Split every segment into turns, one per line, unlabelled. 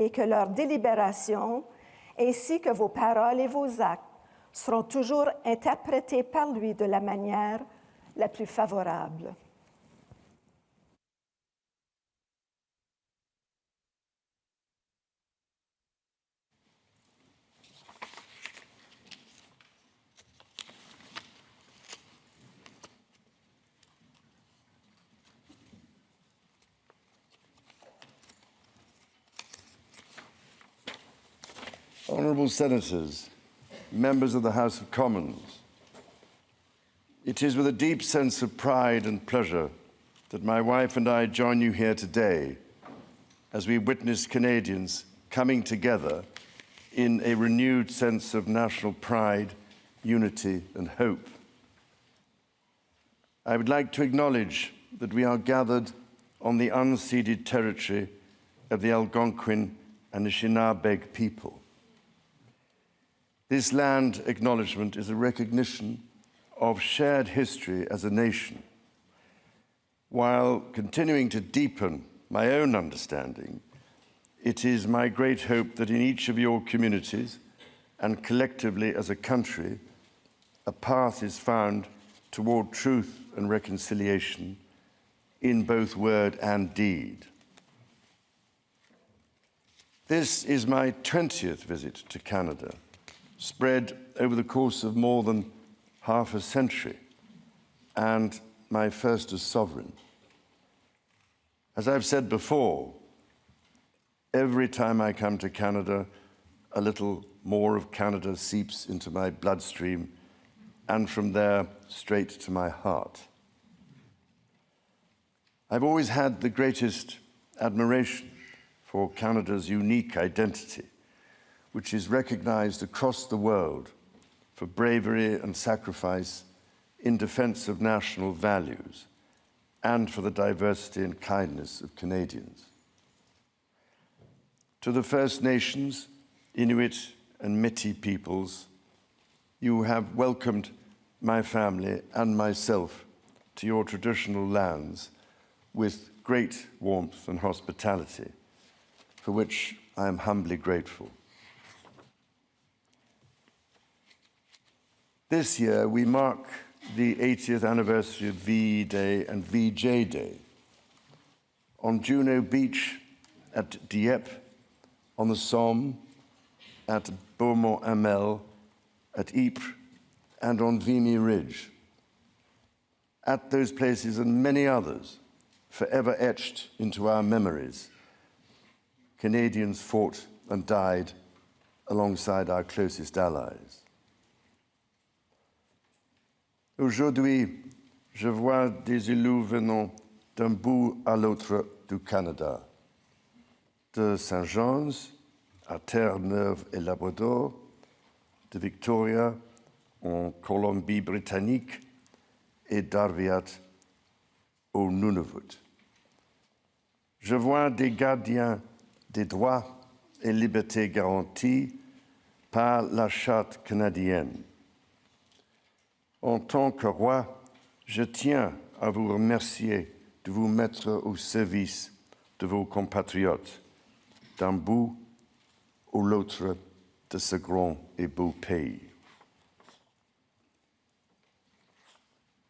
et que leurs délibérations, ainsi que vos paroles et vos actes, seront toujours interprétés par lui de la manière la plus favorable.
Honourable Senators, members of the House of Commons, it is with a deep sense of pride and pleasure that my wife and I join you here today as we witness Canadians coming together in a renewed sense of national pride, unity and hope. I would like to acknowledge that we are gathered on the unceded territory of the Algonquin and Anishinaabe people. This land acknowledgement is a recognition of shared history as a nation, while continuing to deepen my own understanding. It is my great hope that in each of your communities and collectively as a country, a path is found toward truth and reconciliation in both word and deed. This is my 20th visit to Canada, spread over the course of more than half a century, and my first as sovereign. As I've said before, every time I come to Canada, a little more of Canada seeps into my bloodstream, and from there straight to my heart. I've always had the greatest admiration for Canada's unique identity, which is recognized across the world for bravery and sacrifice in defense of national values and for the diversity and kindness of Canadians. To the First Nations, Inuit and Métis peoples, you have welcomed my family and myself to your traditional lands with great warmth and hospitality, for which I am humbly grateful. This year, we mark the 80th anniversary of VE Day and VJ Day. On Juno Beach, at Dieppe, on the Somme, at Beaumont-Hamel, at Ypres, and on Vimy Ridge. At those places and many others, forever etched into our memories, Canadians fought and died alongside our closest allies. Aujourd'hui, je vois des élus venant d'un bout à l'autre du Canada, de Saint-Jean's à Terre-Neuve et Labrador, de Victoria en Colombie-Britannique et d'Arviat au Nunavut. Je vois des gardiens des droits et libertés garantis par la Charte canadienne. En tant que roi, je tiens à vous remercier de vous mettre au service de vos compatriotes, d'un bout ou l'autre de ce grand et beau pays.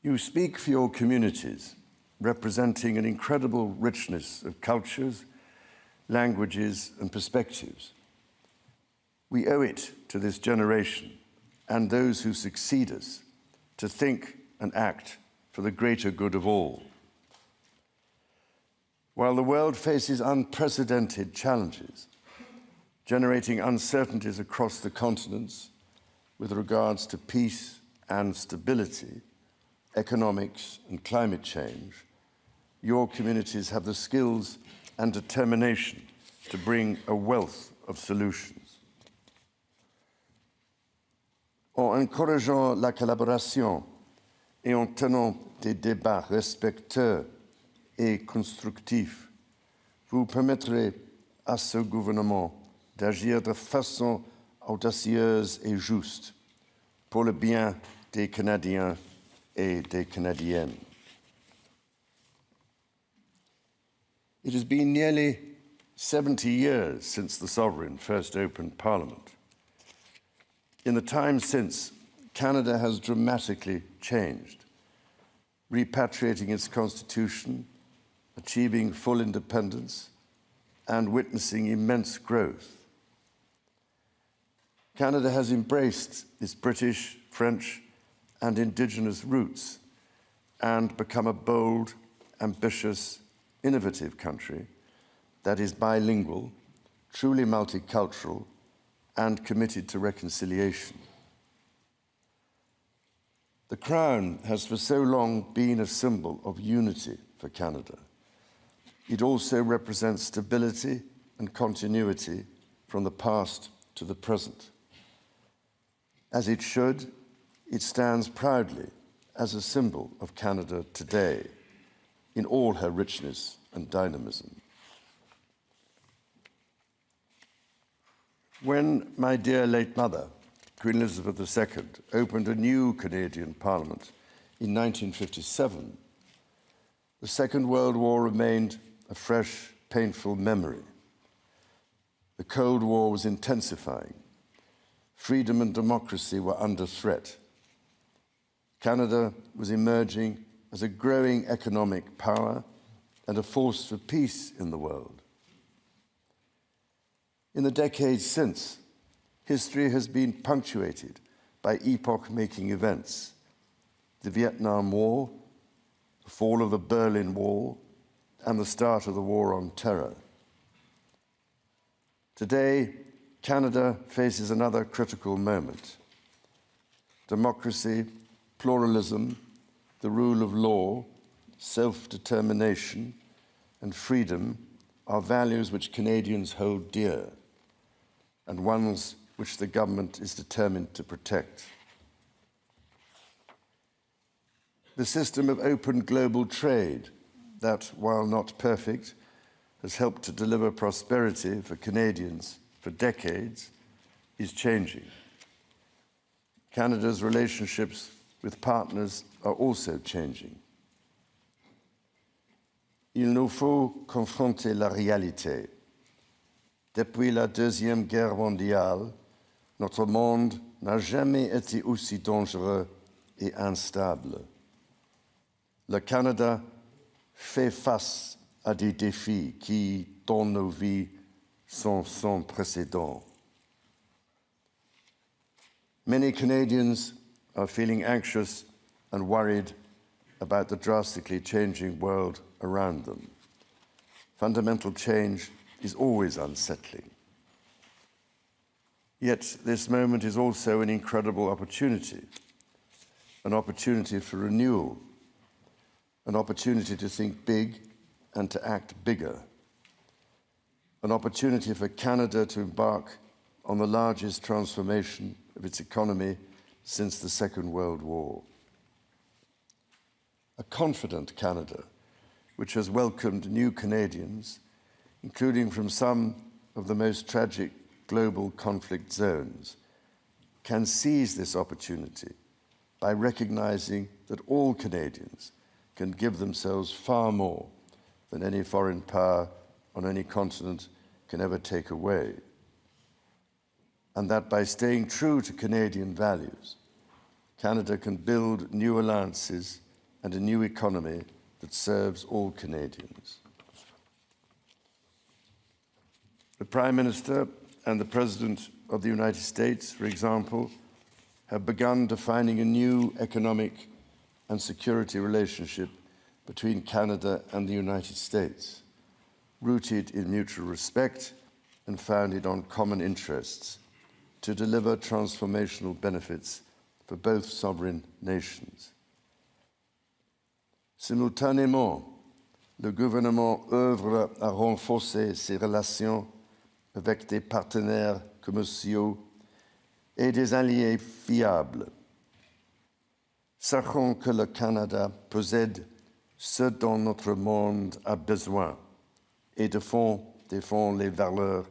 You speak for your communities, representing an incredible richness of cultures, languages, and perspectives. We owe it to this generation and those who succeed us to think and act for the greater good of all. While the world faces unprecedented challenges, generating uncertainties across the continents with regards to peace and stability, economics and climate change, your communities have the skills and determination to bring a wealth of solutions. En encourageant la collaboration et en tenant des débats respectueux et constructifs, vous permettrez à ce gouvernement d'agir de façon audacieuse et juste pour le bien des Canadiens et des Canadiennes. It has been nearly 70 years since the sovereign first opened Parliament. In the time since, Canada has dramatically changed, repatriating its constitution, achieving full independence, and witnessing immense growth. Canada has embraced its British, French, and Indigenous roots and become a bold, ambitious, innovative country that is bilingual, truly multicultural, and committed to reconciliation. The Crown has for so long been a symbol of unity for Canada. It also represents stability and continuity from the past to the present. As it should, it stands proudly as a symbol of Canada today in all her richness and dynamism. When my dear late mother, Queen Elizabeth II, opened a new Canadian Parliament in 1957, the Second World War remained a fresh, painful memory. The Cold War was intensifying. Freedom and democracy were under threat. Canada was emerging as a growing economic power and a force for peace in the world. In the decades since, history has been punctuated by epoch-making events: the Vietnam War, the fall of the Berlin Wall, and the start of the War on Terror. Today, Canada faces another critical moment. Democracy, pluralism, the rule of law, self-determination, and freedom are values which Canadians hold dear, and ones which the government is determined to protect. The system of open global trade that, while not perfect, has helped to deliver prosperity for Canadians for decades, is changing. Canada's relationships with partners are also changing. Il nous faut confronter la réalité. Depuis la Deuxième Guerre mondiale, notre monde n'a jamais été aussi dangereux et instable. Le Canada fait face à des défis qui, dans nos vies, sont sans précédent. Many Canadians are feeling anxious and worried about the drastically changing world around them. Fundamental change is always unsettling. Yet this moment is also an incredible opportunity for renewal, an opportunity to think big and to act bigger, an opportunity for Canada to embark on the largest transformation of its economy since the Second World War. A confident Canada, which has welcomed new Canadians, including from some of the most tragic global conflict zones, can seize this opportunity by recognizing that all Canadians can give themselves far more than any foreign power on any continent can ever take away. And that by staying true to Canadian values, Canada can build new alliances and a new economy that serves all Canadians. The Prime Minister and the President of the United States, for example, have begun defining a new economic and security relationship between Canada and the United States, rooted in mutual respect and founded on common interests, to deliver transformational benefits for both sovereign nations. Simultanément, le gouvernement œuvre à renforcer ses relations avec des partenaires commerciaux et des alliés fiables. Sachons que le Canada possède ce dont notre monde a besoin et défend les valeurs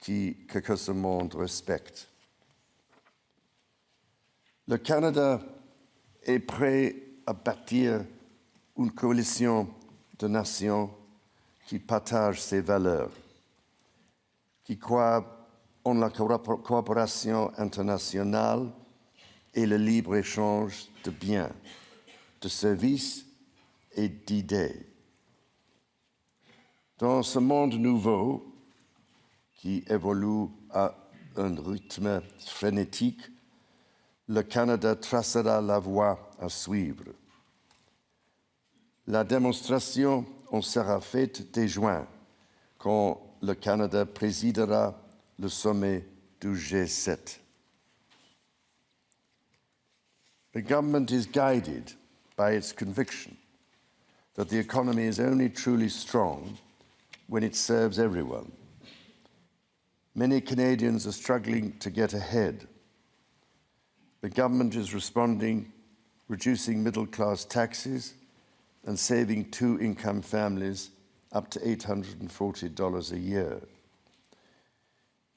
que ce monde respecte. Le Canada est prêt à bâtir une coalition de nations qui partagent ces valeurs qui croit en la coopération internationale et le libre-échange de biens, de services et d'idées. Dans ce monde nouveau, qui évolue à un rythme frénétique, le Canada tracera la voie à suivre. La démonstration en sera faite dès juin, quand le Canada présidera le sommet du G7. The government is guided by its conviction that the economy is only truly strong when it serves everyone. Many Canadians are struggling to get ahead. The government is responding, reducing middle-class taxes and saving two-income families up to $840 a year.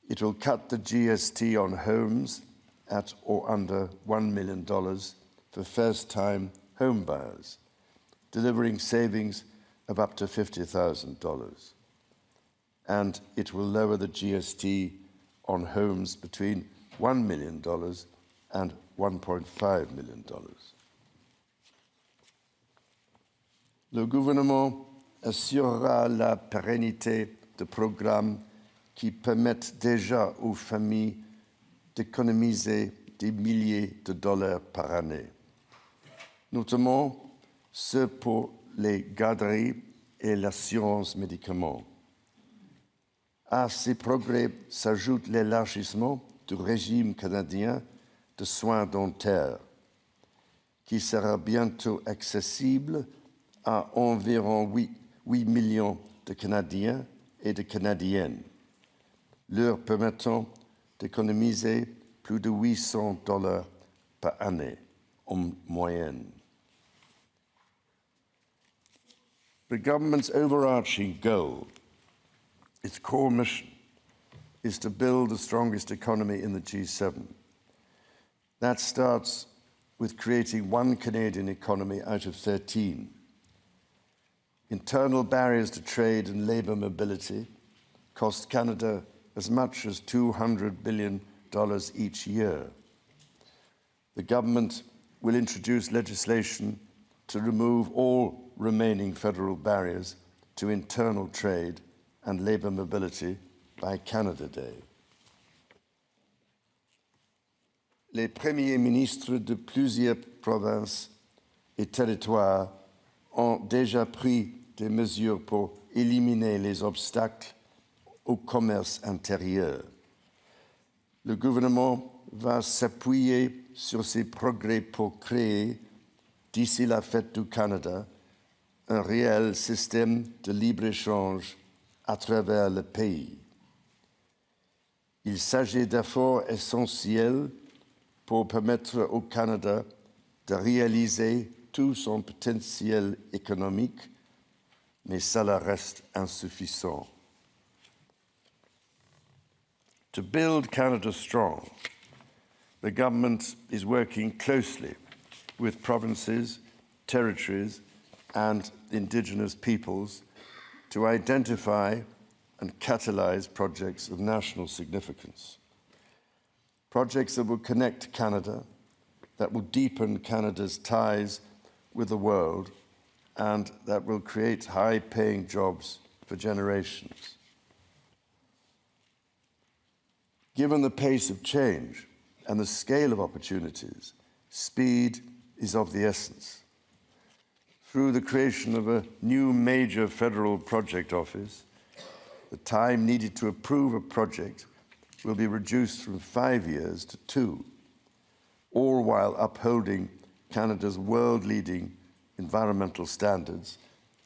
It will cut the GST on homes at or under $1 million for first-time home buyers, delivering savings of up to $50,000. And it will lower the GST on homes between $1 million and $1.5 million. Le gouvernement assurera la pérennité de programmes qui permettent déjà aux familles d'économiser des milliers de dollars par année, notamment ceux pour les garderies et l'assurance médicaments. À ces progrès s'ajoute l'élargissement du régime canadien de soins dentaires, qui sera bientôt accessible à environ 8 millions de Canadiens et de Canadiennes, leur permettant d'économiser plus de $800 par année en moyenne. The government's overarching goal, its core mission, is to build the strongest economy in the G7. That starts with creating one Canadian economy out of 13. Internal barriers to trade and labour mobility cost Canada as much as $200 billion each year. The government will introduce legislation to remove all remaining federal barriers to internal trade and labour mobility by Canada Day. Les premiers ministres de plusieurs provinces et territoires ont déjà pris des mesures pour éliminer les obstacles au commerce intérieur. Le gouvernement va s'appuyer sur ces progrès pour créer, d'ici la fête du Canada, un réel système de libre-échange à travers le pays. Il s'agit d'efforts essentiels pour permettre au Canada de réaliser tout son potentiel économique, mais cela reste insuffisant. To build Canada strong, the government is working closely with provinces, territories, and Indigenous peoples to identify and catalyse projects of national significance. Projects that will connect Canada, that will deepen Canada's ties with the world, and that will create high-paying jobs for generations. Given the pace of change and the scale of opportunities, speed is of the essence. Through the creation of a new major federal project office, the time needed to approve a project will be reduced from 5 years to 2, all while upholding Canada's world-leading environmental standards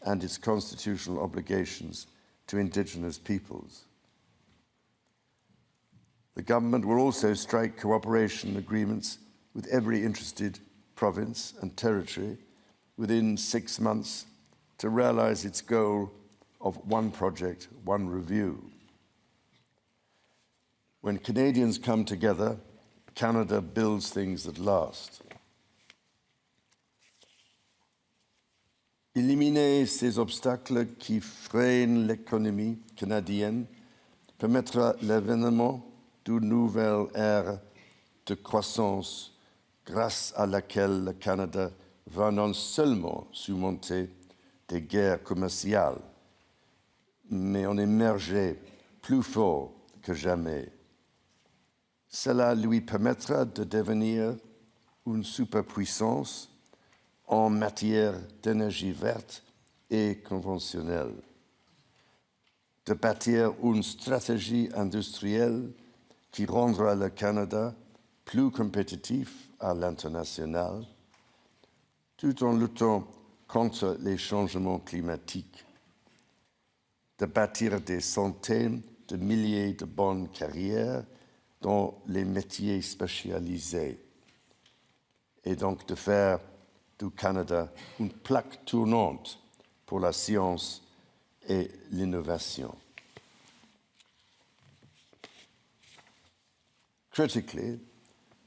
and its constitutional obligations to Indigenous peoples. The government will also strike cooperation agreements with every interested province and territory within 6 months to realise its goal of one project, one review. When Canadians come together, Canada builds things that last. Éliminer ces obstacles qui freinent l'économie canadienne permettra l'avènement d'une nouvelle ère de croissance grâce à laquelle le Canada va non seulement surmonter des guerres commerciales, mais en émerger plus fort que jamais. Cela lui permettra de devenir une superpuissance en matière d'énergie verte et conventionnelle, de bâtir une stratégie industrielle qui rendra le Canada plus compétitif à l'international, tout en luttant contre les changements climatiques, de bâtir des centaines de milliers de bonnes carrières dans les métiers spécialisés, et donc de faire du Canada une plaque tournante pour la science et l'innovation. Critically,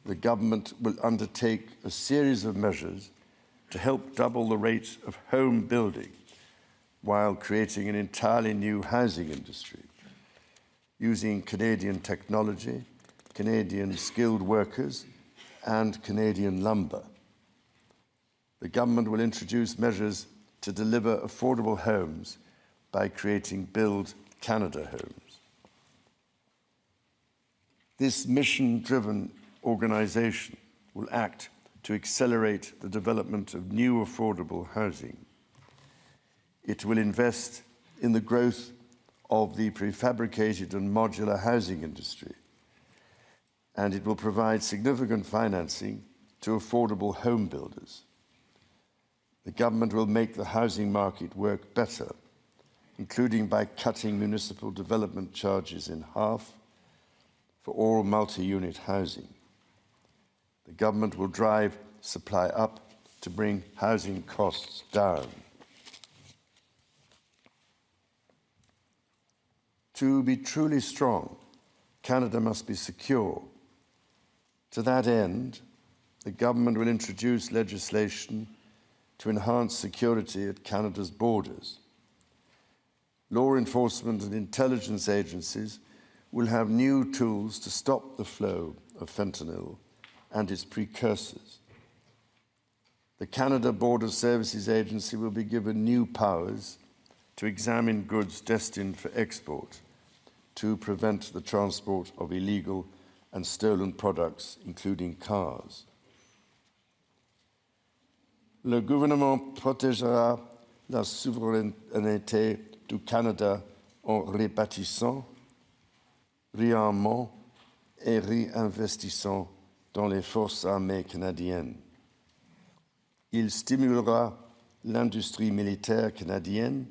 the government will undertake a series of measures to help double the rate of home building while creating an entirely new housing industry, using Canadian technology, Canadian skilled workers, and Canadian lumber. The government will introduce measures to deliver affordable homes by creating Build Canada Homes. This mission-driven organization will act to accelerate the development of new affordable housing. It will invest in the growth of the prefabricated and modular housing industry, and it will provide significant financing to affordable home builders. The government will make the housing market work better, including by cutting municipal development charges in half for all multi-unit housing. The government will drive supply up to bring housing costs down. To be truly strong, Canada must be secure. To that end, the government will introduce legislation to enhance security at Canada's borders. Law enforcement and intelligence agencies will have new tools to stop the flow of fentanyl and its precursors. The Canada Border Services Agency will be given new powers to examine goods destined for export, to prevent the transport of illegal and stolen products, including cars. Le gouvernement protégera la souveraineté du Canada en rebâtissant, réarmant et réinvestissant dans les forces armées canadiennes. Il stimulera l'industrie militaire canadienne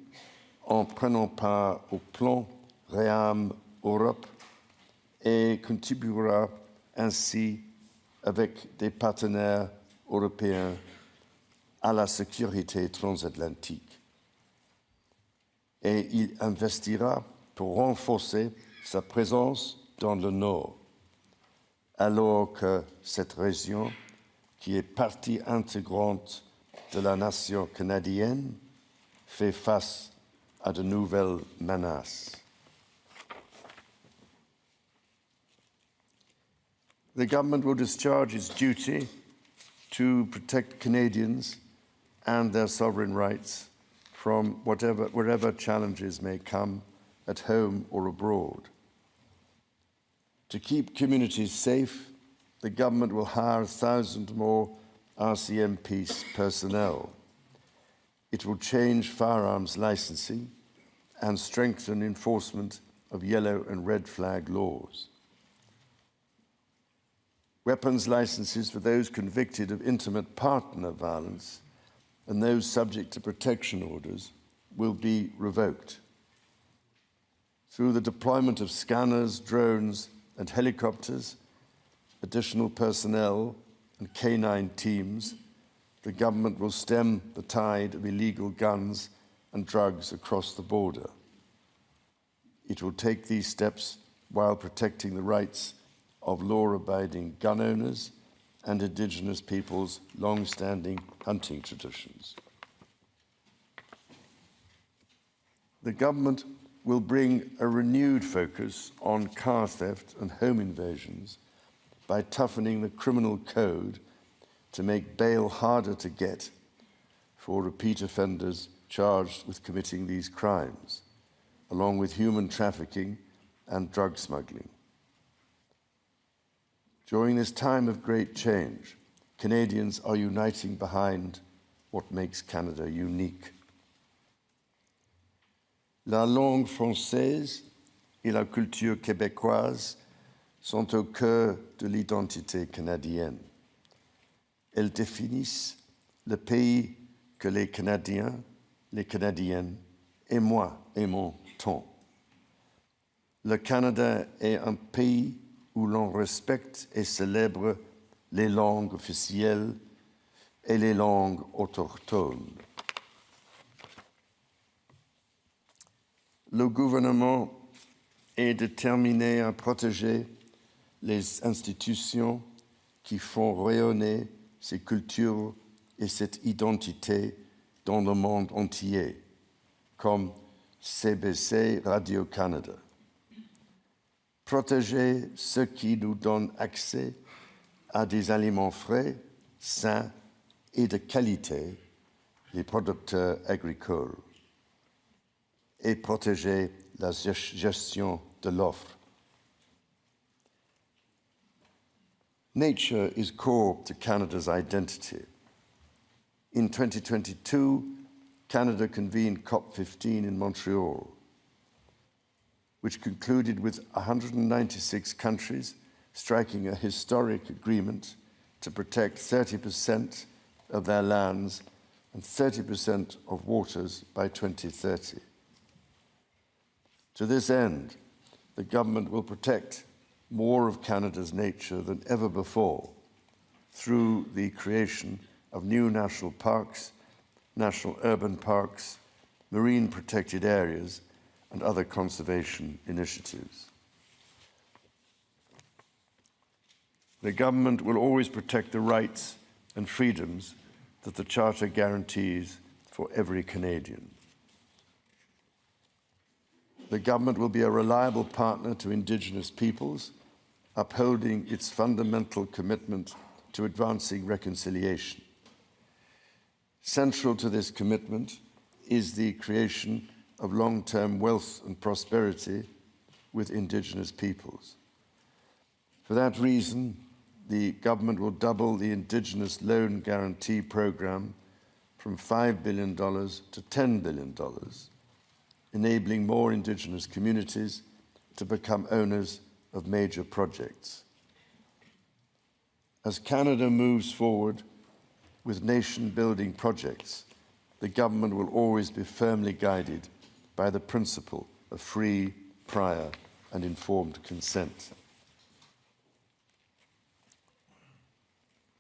en prenant part au plan Réarme Europe et contribuera ainsi avec des partenaires européens à la sécurité transatlantique. Et il investira pour renforcer sa présence dans le Nord, alors que cette région, qui est partie intégrante de la nation canadienne, fait face à de nouvelles menaces. The government will discharge its duty to protect Canadians and their sovereign rights from wherever challenges may come at home or abroad. To keep communities safe, the government will hire 1,000 more RCMP personnel. It will change firearms licensing and strengthen enforcement of yellow and red flag laws. Weapons licenses for those convicted of intimate partner violence and those subject to protection orders will be revoked. Through the deployment of scanners, drones, and helicopters, additional personnel, and canine teams, the government will stem the tide of illegal guns and drugs across the border. It will take these steps while protecting the rights of law-abiding gun owners and Indigenous peoples' long-standing hunting traditions. The government will bring a renewed focus on car theft and home invasions by toughening the criminal code to make bail harder to get for repeat offenders charged with committing these crimes, along with human trafficking and drug smuggling. During this time of great change, Canadians are uniting behind what makes Canada unique. La langue française et la culture québécoise sont au cœur de l'identité canadienne. Elles définissent le pays que les Canadiens, les Canadiennes et moi aimons tant. Le Canada est un pays où l'on respecte et célèbre les langues officielles et les langues autochtones. Le gouvernement est déterminé à protéger les institutions qui font rayonner ces cultures et cette identité dans le monde entier, comme CBC Radio-Canada. Protéger ce qui nous donne accès à des aliments frais, sains et de qualité, les producteurs agricoles, et protéger la gestion de l'offre. Nature is core to Canada's identity. In 2022, Canada convened COP15 in Montreal, which concluded with 196 countries striking a historic agreement to protect 30% of their lands and 30% of waters by 2030. To this end, the government will protect more of Canada's nature than ever before through the creation of new national parks, national urban parks, marine protected areas, and other conservation initiatives. The government will always protect the rights and freedoms that the Charter guarantees for every Canadian. The government will be a reliable partner to Indigenous peoples, upholding its fundamental commitment to advancing reconciliation. Central to this commitment is the creation of long-term wealth and prosperity with Indigenous peoples. For that reason, the government will double the Indigenous Loan Guarantee Program from $5 billion to $10 billion, enabling more Indigenous communities to become owners of major projects. As Canada moves forward with nation-building projects, the government will always be firmly guided by the principle of free, prior, and informed consent.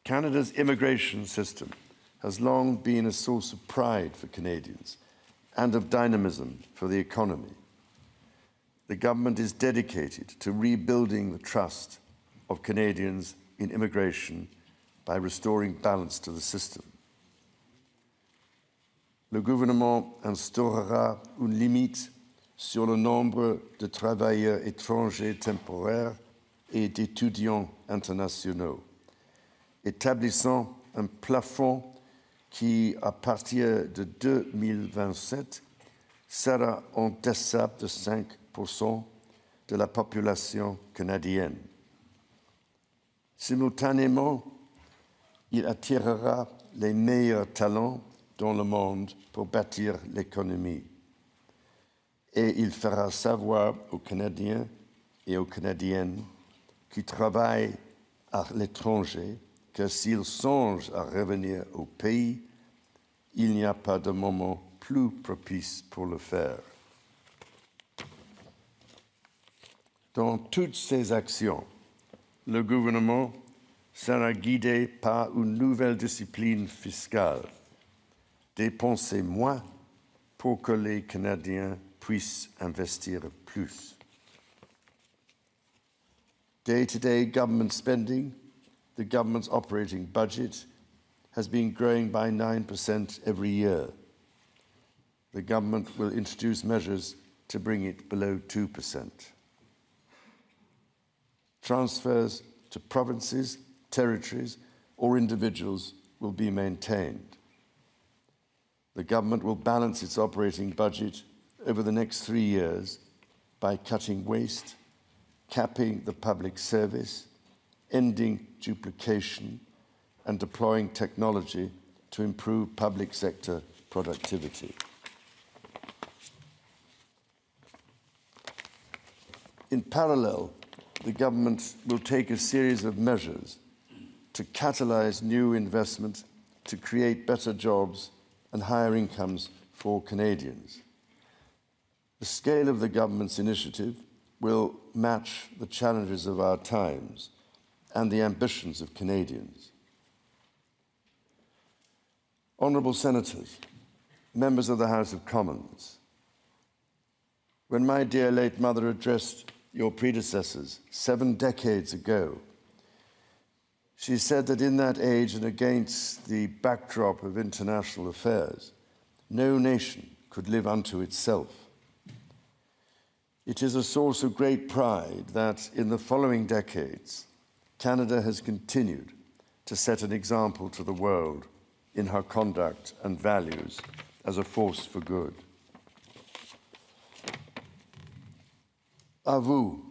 Canada's immigration system has long been a source of pride for Canadians and of dynamism for the economy. The government is dedicated to rebuilding the trust of Canadians in immigration by restoring balance to the system. Le gouvernement instaurera une limite sur le nombre de travailleurs étrangers temporaires et d'étudiants internationaux, établissant un plafond qui, à partir de 2027, sera en deçà de 5% de la population canadienne. Simultanément, il attirera les meilleurs talents dans le monde pour bâtir l'économie. Et il fera savoir aux Canadiens et aux Canadiennes qui travaillent à l'étranger que s'ils songent à revenir au pays, il n'y a pas de moment plus propice pour le faire. Dans toutes ces actions, le gouvernement sera guidé par une nouvelle discipline fiscale. Dépenser moins pour que les Canadiens puissent investir plus. Day-to-day government spending, the government's operating budget, has been growing by 9% every year. The government will introduce measures to bring it below 2%. Transfers to provinces, territories, or individuals will be maintained. The government will balance its operating budget over the next 3 years by cutting waste, capping the public service, ending duplication, and deploying technology to improve public sector productivity. In parallel, the government will take a series of measures to catalyse new investment, to create better jobs and higher incomes for Canadians. The scale of the government's initiative will match the challenges of our times and the ambitions of Canadians. Honourable Senators, members of the House of Commons, when my dear late mother addressed your predecessors 7 decades ago, she said that in that age and against the backdrop of international affairs, no nation could live unto itself. It is a source of great pride that in the following decades, Canada has continued to set an example to the world in her conduct and values as a force for good. À vous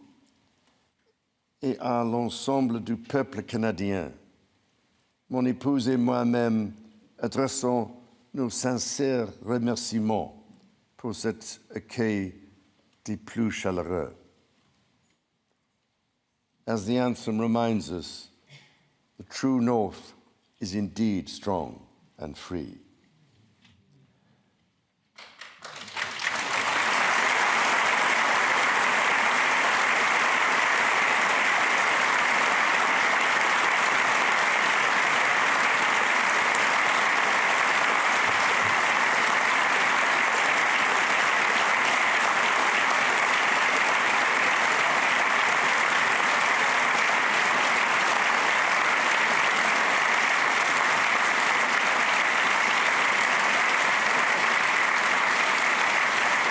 et à l'ensemble du peuple canadien, mon épouse et moi-même adressons nos sincères remerciements pour cet accueil des plus chaleureux. As the anthem reminds us, the true North is indeed strong and free.